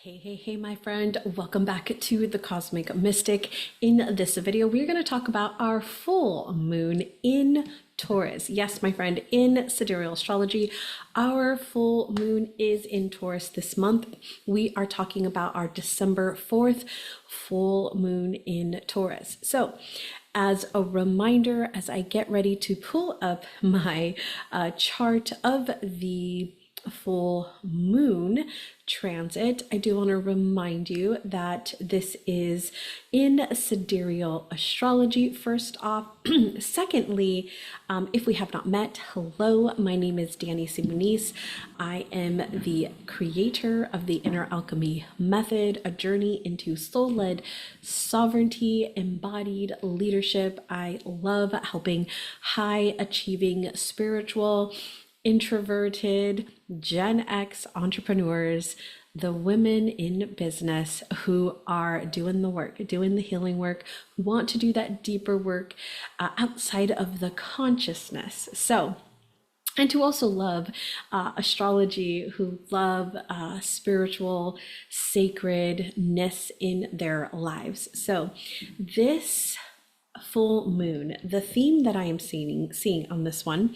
Hey, my friend. Welcome back to the Cosmic Mystic. In this video, we're going to talk about our full moon in Taurus. Yes, my friend, in Sidereal Astrology, our full moon is in Taurus this month. We are talking about our December 4th full moon in Taurus. So, as a reminder, as I get ready to pull up my chart of the full moon transit, I do want to remind you that this is in Sidereal Astrology, first off. Secondly, if we have not met, hello, my name is Danny Simonis. I am the creator of the Inner Alchemy Method, a journey into soul-led sovereignty, embodied leadership. I love helping high-achieving spiritual, introverted Gen X entrepreneurs, the women in business who are doing the work, doing the healing work, who want to do that deeper work outside of the consciousness. So, and to also love astrology, who love spiritual sacredness in their lives. So this full moon, the theme that I am seeing on this one,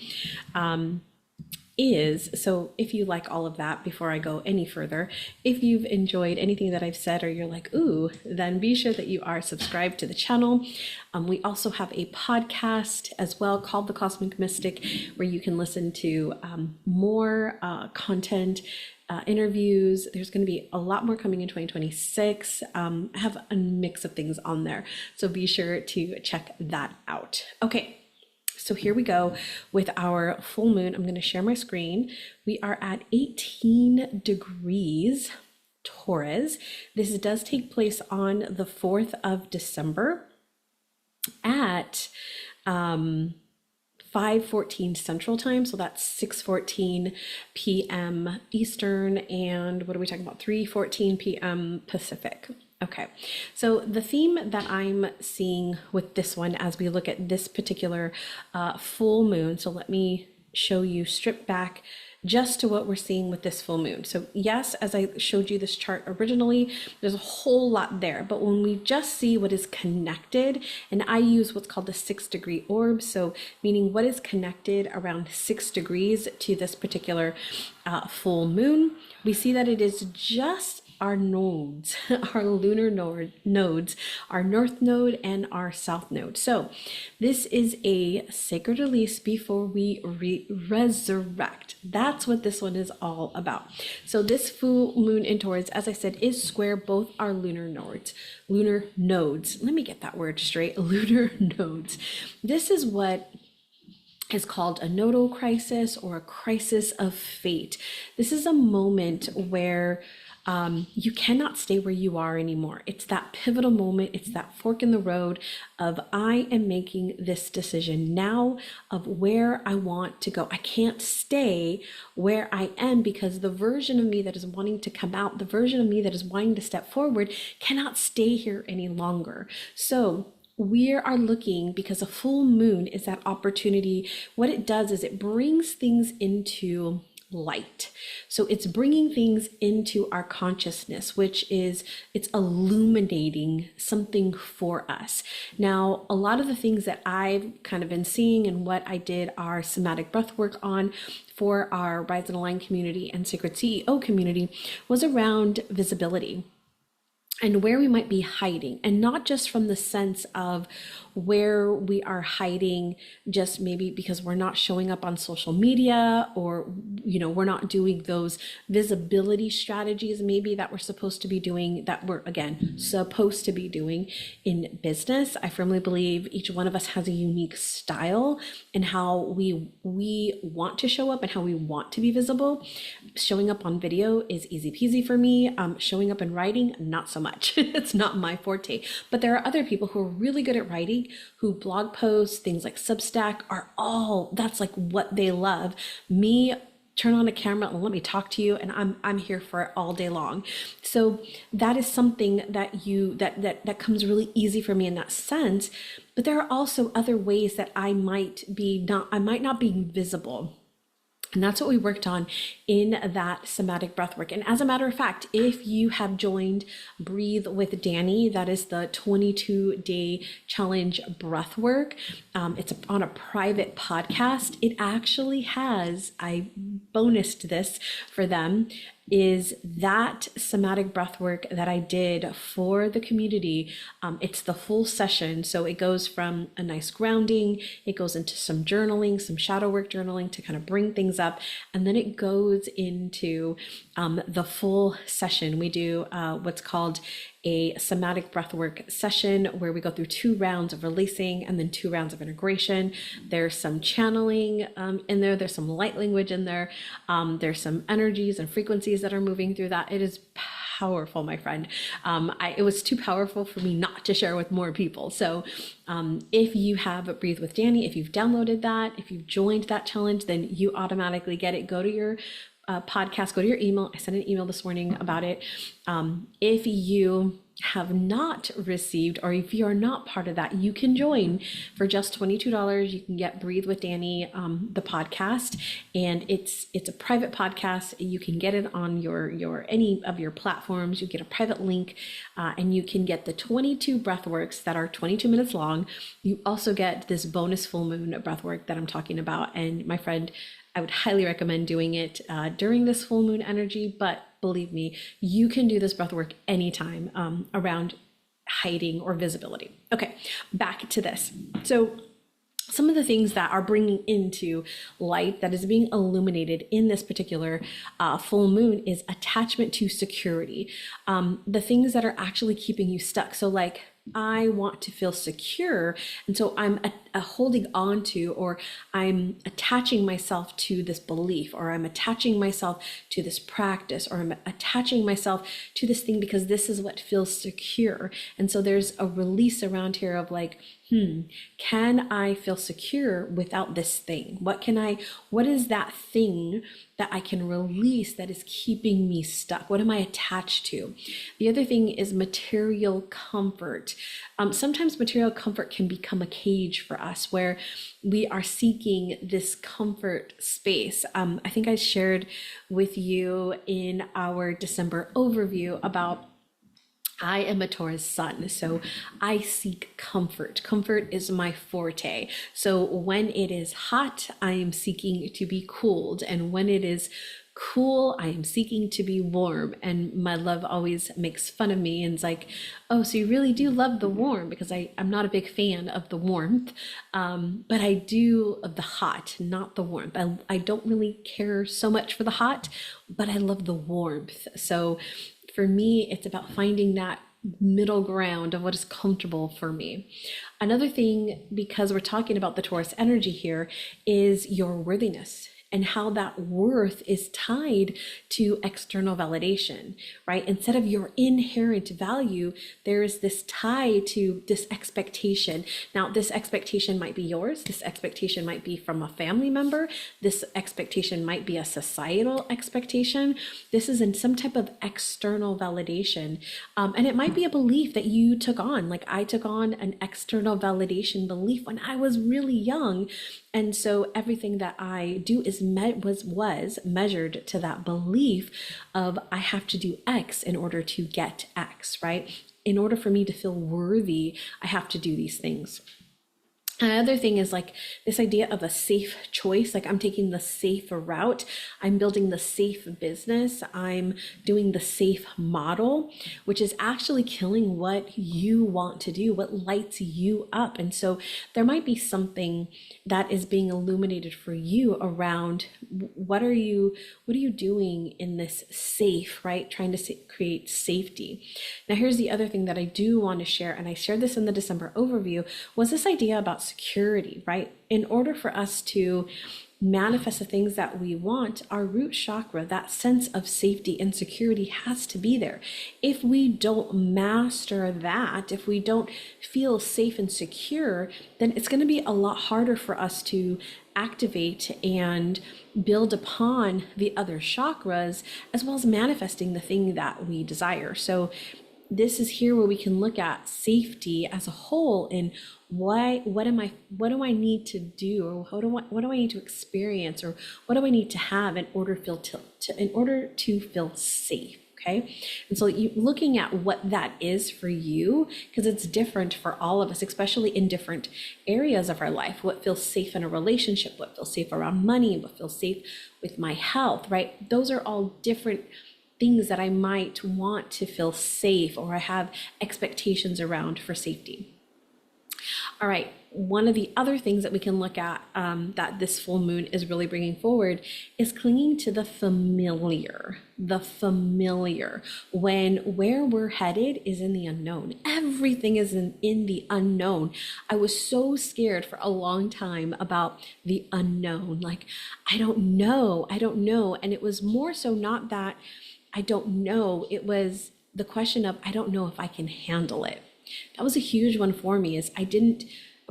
so if you like all of that, before I go any further, if you've enjoyed anything that I've said, or you're like, ooh, then be sure that you are subscribed to the channel. We also have a podcast as well called The Cosmic Mystic, where you can listen to more content, interviews. There's going to be a lot more coming in 2026. I have a mix of things on there, so be sure to check that out. Okay. So here we go with our full moon. I'm going to share my screen. We are at 18 degrees Taurus. This does take place on the 4th of December at 5:14 Central Time. So that's 6:14 p.m. Eastern. And what are we talking about? 3:14 p.m. Pacific. Okay, so the theme that I'm seeing with this one as we look at this particular full moon, so let me show you, strip back just to what we're seeing with this full moon. So yes, as I showed you this chart originally, there's a whole lot there, but when we just see what is connected, and I use what's called the 6-degree orb, so meaning what is connected around 6 degrees to this particular full moon, we see that it is just our nodes, our lunar nodes, our north node and our south node. So this is a sacred release before we resurrect. That's what this one is all about. So this full moon in Taurus, as I said, is square both our lunar nodes. Let me get that word straight. Lunar nodes. This is what is called a nodal crisis, or a crisis of fate. This is a moment where you cannot stay where you are anymore. It's that pivotal moment. It's that fork in the road of, I am making this decision now of where I want to go. I can't stay where I am, because the version of me that is wanting to come out, the version of me that is wanting to step forward, cannot stay here any longer. So we are looking, because a full moon is that opportunity. What it does is it brings things into light. So it's bringing things into our consciousness, which is, it's illuminating something for us. Now, a lot of the things that I've kind of been seeing, and what I did our somatic breath work on for our Rise and Align community and Sacred CEO community, was around visibility and where we might be hiding, and not just from the sense of where we are hiding just maybe because we're not showing up on social media, or we're not doing those visibility strategies maybe that we're supposed to be doing, that we're again supposed to be doing in business. I firmly believe each one of us has a unique style in how we want to show up and how we want to be visible. Showing up on video is easy peasy for me. Showing up in writing, not so much. It's not my forte. But there are other people who are really good at writing, who blog posts, things like Substack, that's like what they love. Me, turn on a camera and let me talk to you, and I'm here for it all day long. So that is something that that comes really easy for me in that sense. But there are also other ways that I might not be visible. And that's what we worked on in that somatic breath work. And as a matter of fact, if you have joined Breathe with Danny, that is the 22-day challenge breath work. It's on a private podcast. It actually has, I bonused this for them, is that somatic breath work that I did for the community. It's the full session. So it goes from a nice grounding, it goes into some journaling, some shadow work journaling to kind of bring things up. And then it goes into the full session. We do what's called a somatic breathwork session where we go through 2 rounds of releasing and then 2 rounds of integration. There's some channeling in there. There's some light language in there. There's some energies and frequencies that are moving through that. It is powerful, my friend. It was too powerful for me not to share with more people. So if you have Breathe with Danny, if you've downloaded that, if you've joined that challenge, then you automatically get it. Go to your podcast, go to your email. I sent an email this morning about it. If you have not received, or if you are not part of that, you can join for just $22. You can get Breathe with Danny, the podcast, and it's a private podcast. You can get it on your any of your platforms. You get a private link, and you can get the 22 breathworks that are 22 minutes long. You also get this bonus full moon breathwork that I'm talking about. And my friend, I would highly recommend doing it during this full moon energy, but believe me, you can do this breath work anytime around hiding or visibility. Okay, back to this. So some of the things that are bringing into light that is being illuminated in this particular full moon is attachment to security. The things that are actually keeping you stuck. So like, I want to feel secure. And so I'm holding on to, or I'm attaching myself to this belief, or I'm attaching myself to this practice, or I'm attaching myself to this thing because this is what feels secure. And so there's a release around here of like, can I feel secure without this thing? What is that thing that I can release that is keeping me stuck? What am I attached to? The other thing is material comfort. Sometimes material comfort can become a cage for us where we are seeking this comfort space. I think I shared with you in our December overview about I am a Taurus sun, so I seek comfort. Comfort is my forte. So when it is hot, I am seeking to be cooled. And when it is cool, I am seeking to be warm. And my love always makes fun of me and is like, oh, so you really do love the warm, because I'm not a big fan of the warmth, but I do of the hot, not the warmth. I don't really care so much for the hot, but I love the warmth. So for me, it's about finding that middle ground of what is comfortable for me. Another thing, because we're talking about the Taurus energy here, is your worthiness and how that worth is tied to external validation, right? Instead of your inherent value, there is this tie to this expectation. Now, this expectation might be yours. This expectation might be from a family member. This expectation might be a societal expectation. This is in some type of external validation. And it might be a belief that you took on. Like I took on an external validation belief when I was really young. And so everything that I do is was measured to that belief of I have to do X in order to get X, right? In order for me to feel worthy, I have to do these things. Another thing is like this idea of a safe choice. Like I'm taking the safe route. I'm building the safe business. I'm doing the safe model, which is actually killing what you want to do, what lights you up. And so there might be something that is being illuminated for you around what are you doing in this safe, right? Trying to create safety. Now, here's the other thing that I do want to share, and I shared this in the December overview, was this idea about security, right? In order for us to manifest the things that we want, our root chakra, that sense of safety and security has to be there. If we don't master that, if we don't feel safe and secure, then it's going to be a lot harder for us to activate and build upon the other chakras, as well as manifesting the thing that we desire. So this is here where we can look at safety as a whole and what do I need to do, or what do I need to experience, or what do I need to have in order in order to feel safe. Okay. And so you looking at what that is for you, because it's different for all of us, especially in different areas of our life. What feels safe in a relationship, what feels safe around money, what feels safe with my health, right? Those are all different things that I might want to feel safe, or I have expectations around for safety. All right, one of the other things that we can look at that this full moon is really bringing forward is clinging to the familiar, when where we're headed is in the unknown. Everything is in the unknown. I was so scared for a long time about the unknown. Like, I don't know. And it was more so not that I don't know, it was the question of, I don't know if I can handle it. That was a huge one for me, is I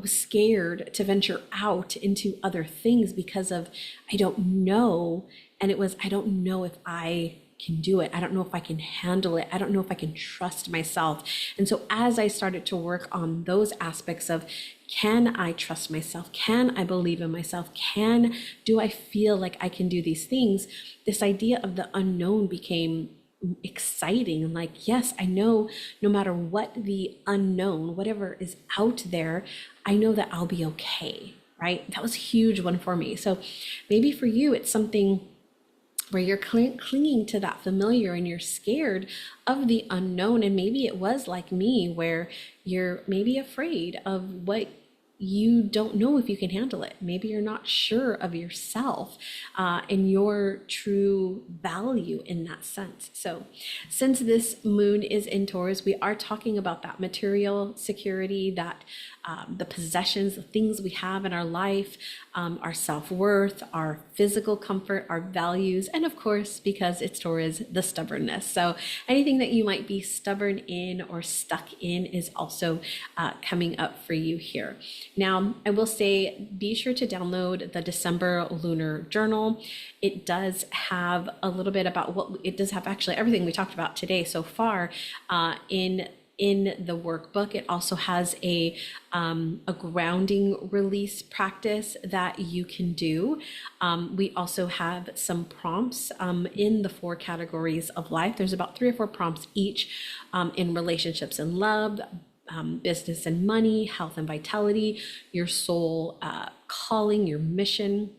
was scared to venture out into other things because of, I don't know. And it was, I don't know if I can do it. I don't know if I can handle it. I don't know if I can trust myself. And so as I started to work on those aspects of, can I trust myself? Can I believe in myself? Do I feel like I can do these things? This idea of the unknown became exciting. And like, yes, I know no matter what the unknown, whatever is out there, I know that I'll be okay, right? That was a huge one for me. So maybe for you, it's something where you're clinging to that familiar and you're scared of the unknown. And maybe it was like me, where you're maybe afraid of what you don't know if you can handle it. Maybe you're not sure of yourself and your true value in that sense. So since this moon is in Taurus, we are talking about that material security, that the possessions, the things we have in our life, our self-worth, our physical comfort, our values, and of course, because it's Taurus, the stubbornness. So anything that you might be stubborn in or stuck in is also coming up for you here. Now, I will say, be sure to download the December lunar journal. It does have a little bit about it does have actually everything we talked about today so far in the workbook. It also has a grounding release practice that you can do. We also have some prompts in the 4 categories of life. There's about 3 or 4 prompts each in relationships and love, business and money, health and vitality, your soul calling, your mission.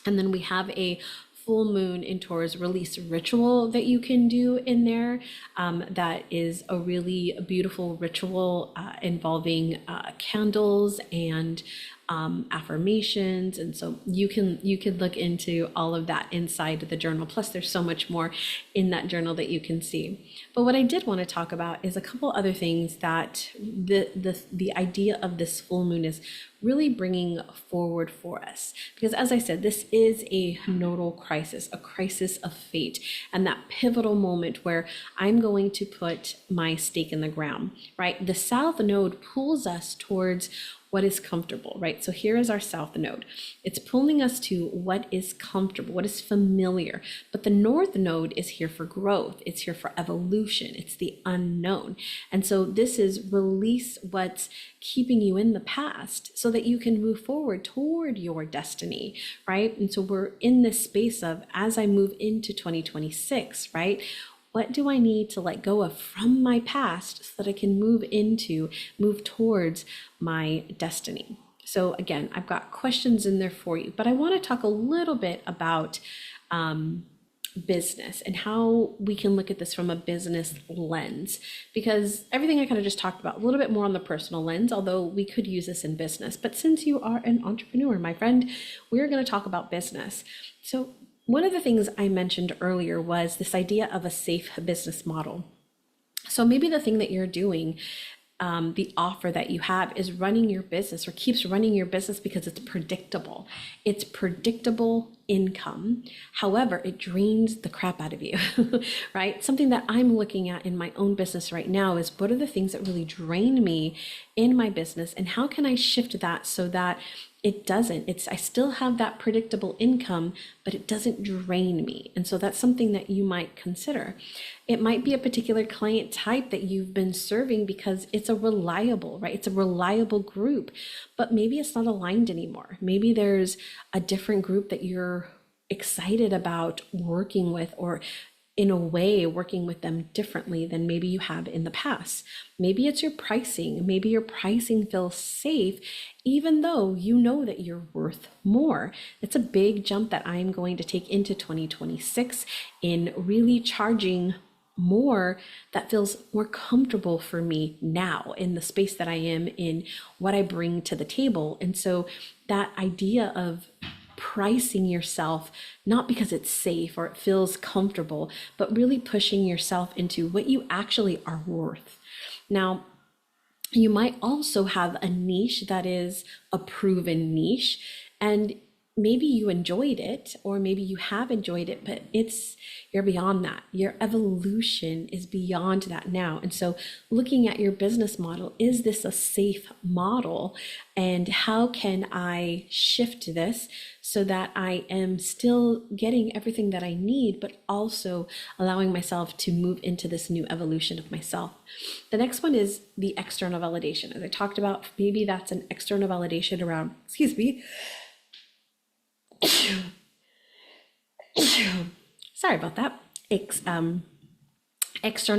And then we have a full moon in Taurus release ritual that you can do in there. That is a really beautiful ritual involving candles and affirmations. And so you can look into all of that inside the journal. Plus there's so much more in that journal that you can see. But what I did want to talk about is a couple other things that the idea of this full moon is really bringing forward for us. Because as I said, this is a nodal crisis, a crisis of fate, and that pivotal moment where I'm going to put my stake in the ground, right? The south node pulls us towards what is comfortable, right? So here is our south node. It's pulling us to what is comfortable, what is familiar. But the north node is here for growth. It's here for evolution. It's the unknown. And so this is release what's keeping you in the past so that you can move forward toward your destiny, right? And so we're in this space of, as I move into 2026, right? What do I need to let go of from my past so that I can move towards my destiny? So again, I've got questions in there for you, but I want to talk a little bit about business and how we can look at this from a business lens, because everything I kind of just talked about, a little bit more on the personal lens, although we could use this in business. But since you are an entrepreneur, my friend, we're going to talk about business. So one of the things I mentioned earlier was this idea of a safe business model. So maybe the thing that you're doing, the offer that you have is running your business or keeps running your business because it's predictable. It's predictable income. However, it drains the crap out of you, right? Something that I'm looking at in my own business right now is, what are the things that really drain me in my business, and how can I shift that so that it doesn't. I still have that predictable income, but it doesn't drain me. And so that's something that you might consider. It might be a particular client type that you've been serving because it's a reliable, right? It's a reliable group, but maybe it's not aligned anymore. Maybe there's a different group that you're excited about working with, or in a way working with them differently than maybe you have in the past. Maybe it's your pricing. Maybe your pricing feels safe, even though you know that you're worth more. It's a big jump that I'm going to take into 2026 in really charging more that feels more comfortable for me now in the space that I am in, what I bring to the table. And so that idea of pricing yourself, not because it's safe or it feels comfortable, but really pushing yourself into what you actually are worth. Now, you might also have a niche that is a proven niche, and maybe you enjoyed it, or maybe you have enjoyed it, but you're beyond that. Your evolution is beyond that now. And so looking at your business model, is this a safe model? And how can I shift this so that I am still getting everything that I need, but also allowing myself to move into this new evolution of myself? The next one is the external validation. As I talked about, maybe that's an external validation around, sorry about that. External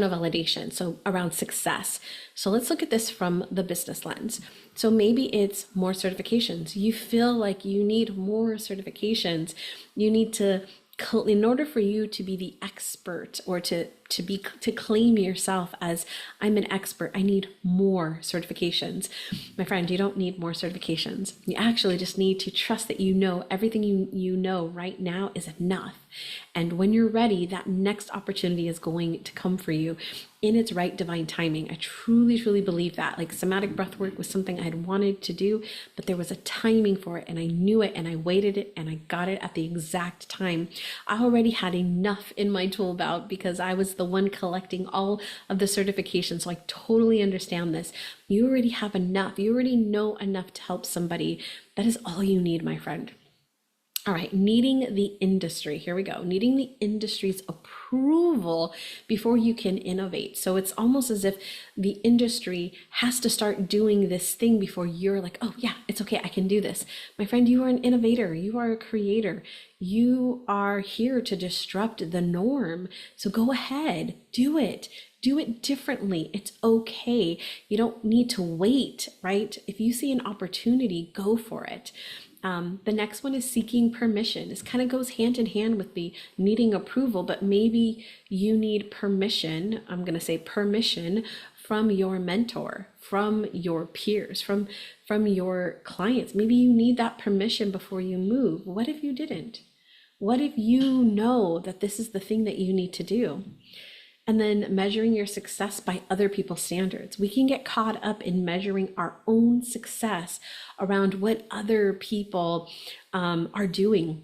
validation, so around success. So let's look at this from the business lens. So maybe it's more certifications. You feel like you need more certifications. You need to, in order for you to be the expert, or to claim yourself as, I'm an expert, I need more certifications. My friend, you don't need more certifications. You actually just need to trust that everything you know right now is enough. And when you're ready, that next opportunity is going to come for you in its right divine timing. I truly, truly believe that. Like, somatic breath work was something I had wanted to do, but there was a timing for it, and I knew it, and I waited it, and I got it at the exact time. I already had enough in my tool belt because I was the one collecting all of the certifications. So I totally understand this. You already have enough. You already know enough to help somebody. That is all you need, my friend. All right, needing the industry. Here we go. Needing the industry's approval before you can innovate. So it's almost as if the industry has to start doing this thing before you're like, oh yeah, it's okay, I can do this. My friend, you are an innovator. You are a creator. You are here to disrupt the norm. So go ahead, do it. Do it differently. It's okay. You don't need to wait, right? If you see an opportunity, go for it. The next one is seeking permission. This kind of goes hand in hand with the needing approval, but maybe you need permission. I'm going to say permission from your mentor, from your peers, from your clients. Maybe you need that permission before you move. What if you didn't? What if you know that this is the thing that you need to do? And then measuring your success by other people's standards. We can get caught up in measuring our own success around what other people are doing.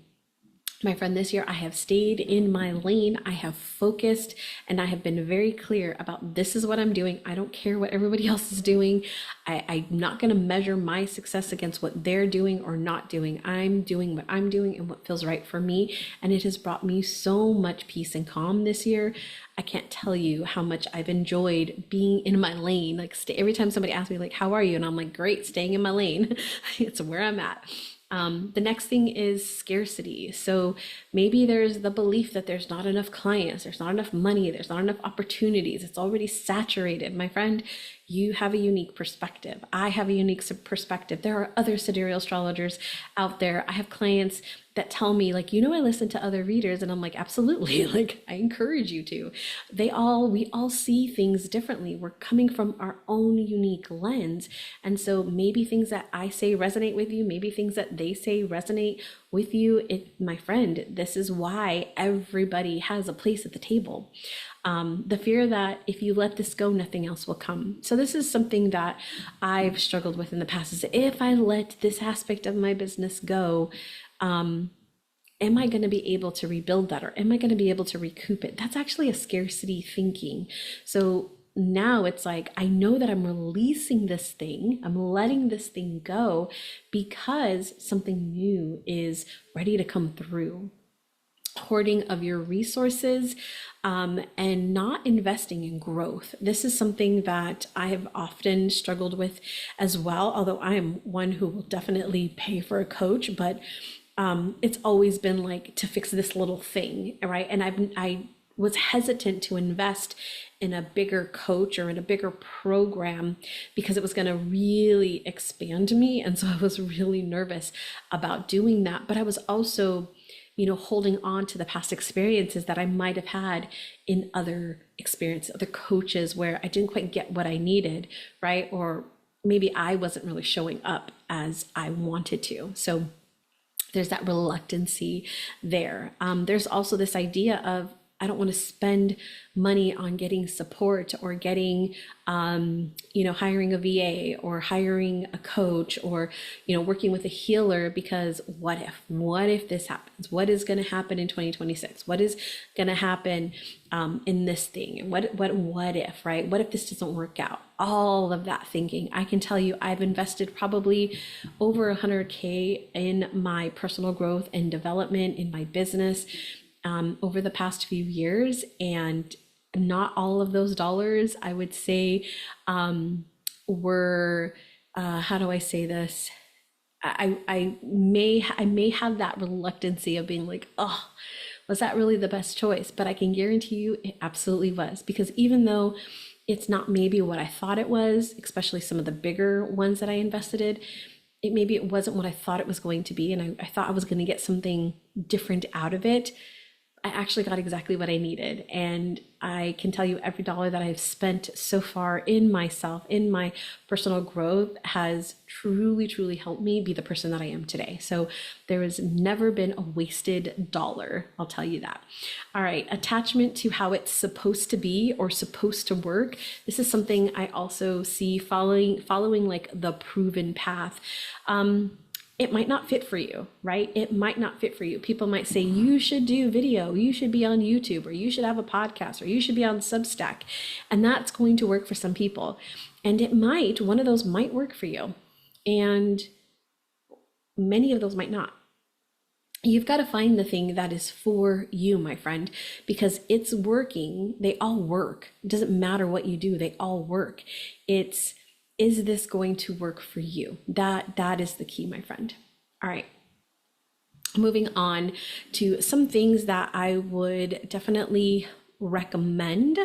My friend, this year I have stayed in my lane. I have focused, and I have been very clear about, this is what I'm doing. I don't care what everybody else is doing. I'm not going to measure my success against what they're doing or not doing. I'm doing what I'm doing and what feels right for me. And it has brought me so much peace and calm this year. I can't tell you how much I've enjoyed being in my lane. Like, every time somebody asks me, like, how are you? And I'm like, great, staying in my lane. It's where I'm at. The next thing is scarcity. So maybe there's the belief that there's not enough clients, there's not enough money, there's not enough opportunities. It's already saturated. My friend, you have a unique perspective. I have a unique perspective. There are other sidereal astrologers out there. I have clients that tell me, like, I listen to other readers, and I'm like, absolutely. Like, I encourage you to. We all see things differently. We're coming from our own unique lens. And so maybe things that I say resonate with you, maybe things that they say resonate with you. My friend, this is why everybody has a place at the table. The fear that if you let this go, nothing else will come. So this is something that I've struggled with in the past, is if I let this aspect of my business go, am I going to be able to rebuild that, or am I going to be able to recoup it? That's actually a scarcity thinking. So now it's like, I know that I'm releasing this thing, I'm letting this thing go because something new is ready to come through. Hoarding of your resources, and not investing in growth. This is something that I have often struggled with as well, although I am one who will definitely pay for a coach, but it's always been like to fix this little thing, right? And I was hesitant to invest in a bigger coach or in a bigger program because it was going to really expand me. And so I was really nervous about doing that. But I was also, holding on to the past experiences that I might have had in other experiences, other coaches where I didn't quite get what I needed, right? Or maybe I wasn't really showing up as I wanted to. So there's that reluctancy there. There's also this idea of, I don't want to spend money on getting support or getting, hiring a VA or hiring a coach or, working with a healer, because what if this happens? What is going to happen in 2026? What is going to happen in this thing? And what if, right? What if this doesn't work out? All of that thinking. I can tell you, I've invested probably over $100K in my personal growth and development in my business over the past few years, and not all of those dollars, I would say, were how do I say this? I may have that reluctancy of being like, oh, was that really the best choice? But I can guarantee you it absolutely was, because even though it's not maybe what I thought it was, especially some of the bigger ones that I invested in, maybe it wasn't what I thought it was going to be, and I thought I was going to get something different out of it. I actually got exactly what I needed. And I can tell you, every dollar that I've spent so far in myself, in my personal growth, has truly, truly helped me be the person that I am today. So there has never been a wasted dollar, I'll tell you that. All right, attachment to how it's supposed to be or supposed to work. This is something I also see following like the proven path. It might not fit for you, right? It might not fit for you. People might say, you should do video, you should be on YouTube, or you should have a podcast, or you should be on Substack. And that's going to work for some people. And one of those might work for you. And many of those might not. You've got to find the thing that is for you, my friend, because it's working. They all work. It doesn't matter what you do. They all work. Is this going to work for you? That is the key, my friend. All right. Moving on to some things that I would definitely recommend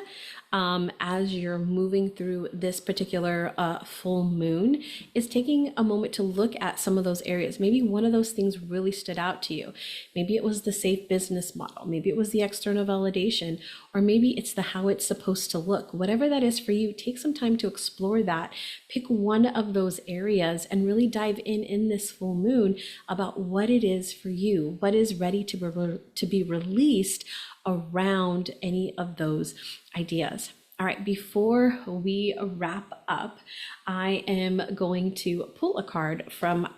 as you're moving through this particular full moon, is taking a moment to look at some of those areas. Maybe one of those things really stood out to you. Maybe it was the safe business model. Maybe it was the external validation, or maybe it's the how it's supposed to look. Whatever that is for you, take some time to explore that. Pick one of those areas and really dive in this full moon about what it is for you, what is ready to be released around any of those ideas. All right, before we wrap up, I am going to pull a card from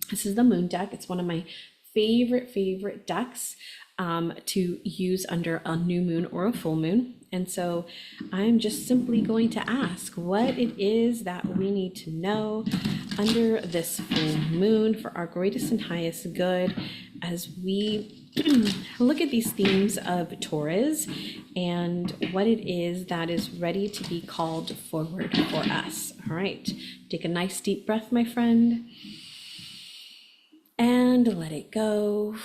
this is the moon deck. It's one of my favorite decks to use under a new moon or a full moon. And so I'm just simply going to ask what it is that we need to know under this full moon for our greatest and highest good as we look at these themes of Taurus and what it is that is ready to be called forward for us. All right, take a nice deep breath, my friend, and let it go.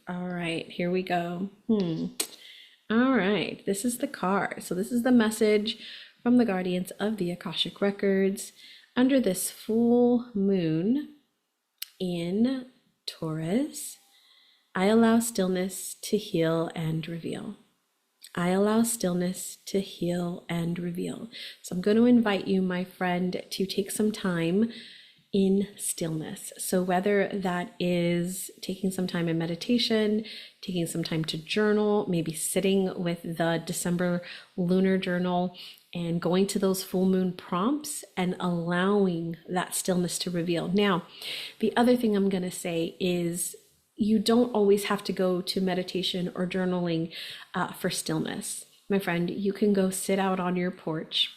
All right, here we go. All right, this is the card. So this is the message from the guardians of the Akashic Records under this full moon in Taurus. I allow stillness to heal and reveal. I allow stillness to heal and reveal. So I'm going to invite you, my friend, to take some time in stillness. So whether that is taking some time in meditation, taking some time to journal, maybe sitting with the December lunar journal and going to those full moon prompts and allowing that stillness to reveal. Now, the other thing I'm going to say is, you don't always have to go to meditation or journaling for stillness. My friend, you can go sit out on your porch.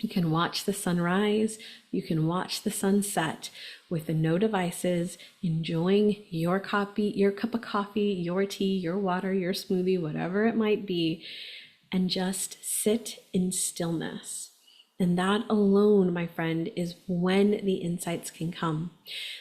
You can watch the sunrise, you can watch the sunset with no devices, enjoying your coffee, your cup of coffee, your tea, your water, your smoothie, whatever it might be, and just sit in stillness. And that alone, my friend, is when the insights can come.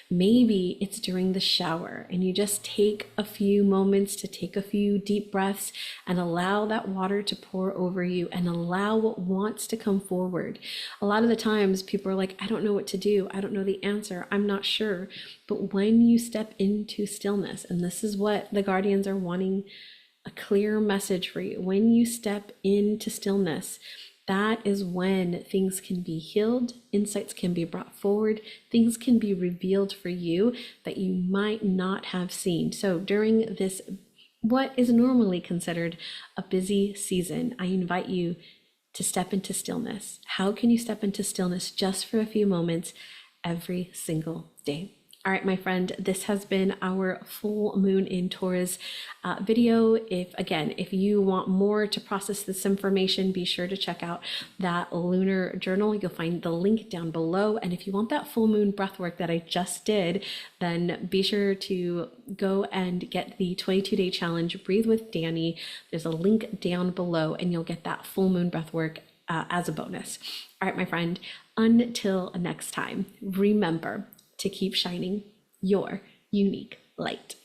Maybe it's during the shower and you just take a few moments to take a few deep breaths and allow that water to pour over you and allow what wants to come forward. A lot of the times people are like, I don't know what to do. I don't know the answer. I'm not sure. But when you step into stillness, and this is what the guardians are wanting a clear message for you, when you step into stillness, that is when things can be healed, insights can be brought forward, things can be revealed for you that you might not have seen. So during this, what is normally considered a busy season, I invite you to step into stillness. How can you step into stillness just for a few moments every single day? All right, my friend, this has been our full moon in Taurus video. If you want more to process this information, be sure to check out that lunar journal. You'll find the link down below. And if you want that full moon breath work that I just did, then be sure to go and get the 22-day challenge, Breathe with Danny. There's a link down below and you'll get that full moon breath work as a bonus. All right, my friend, until next time, remember to keep shining your unique light.